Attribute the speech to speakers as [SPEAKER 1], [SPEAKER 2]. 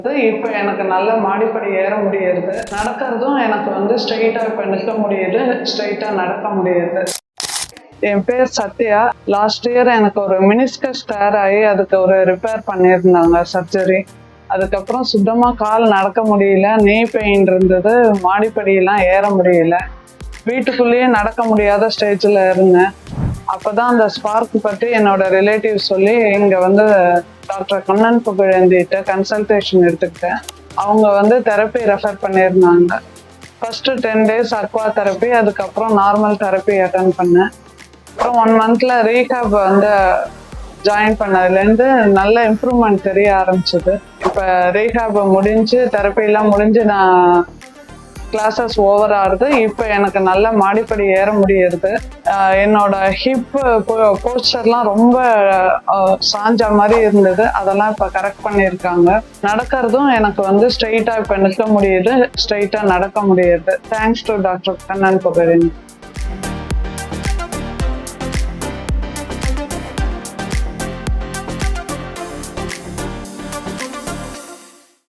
[SPEAKER 1] இப்போ எனக்கு நல்ல மாடிப்படி ஏற முடியுது. நடக்கிறதும் எனக்கு ஸ்ட்ரெயிட்டாக இப்போ நிற்க முடியுது, ஸ்ட்ரெயிட்டாக நடக்க முடியுது. என் பேர் சத்யா. லாஸ்ட் இயர் எனக்கு ஒரு மினிஸ்கஸ் டேர் ஆகி அதுக்கு ஒரு ரிப்பேர் பண்ணியிருந்தாங்க, சர்ஜரி. அதுக்கப்புறம் சுத்தமாக கால் நடக்க முடியல, நீ பெயின் இருந்தது, மாடிப்படியெல்லாம் ஏற முடியல, வீட்டுக்குள்ளேயே நடக்க முடியாத ஸ்டேஜில் இருந்தேன். அப்போ தான் அந்த ஸ்பார்க் பற்றி என்னோட ரிலேட்டிவ் சொல்லி இங்கே டாக்டர் கண்ணன் புகழேந்திட்ட கன்சல்டேஷன் எடுத்துக்கிட்டேன். அவங்க தெரப்பி ரெஃபர் பண்ணியிருந்தாங்க. ஃபஸ்ட்டு 10 days அக்வா தெரப்பி, அதுக்கப்புறம் நார்மல் தெரப்பி அட்டன் பண்ணேன். அப்புறம் 1 monthல ரீஹேப் ஜாயின் பண்ணதுலேருந்து நல்ல இம்ப்ரூவ்மெண்ட் தெரிய ஆரம்பிச்சது. இப்போ ரீஹேப் முடிஞ்சு தெரப்பிலாம் முடிஞ்சு நான் கிளாஸஸ் ஓவர் ஆகுது. இப்போ எனக்கு நல்ல மாடிப்படி ஏற முடியுது. என்னோட ஹிப் போஸ்டர்லாம் ரொம்ப சாஞ்ச மாதிரி இருந்தது, அதெல்லாம் இப்போ கரெக்ட் பண்ணியிருக்காங்க. நடக்கிறதும் எனக்கு ஸ்ட்ரெயிட்டாக இப்போ நிற்க முடியுது, ஸ்ட்ரெயிட்டாக நடக்க முடியுது. Thanks to doctor Kannan Pugazhendhi.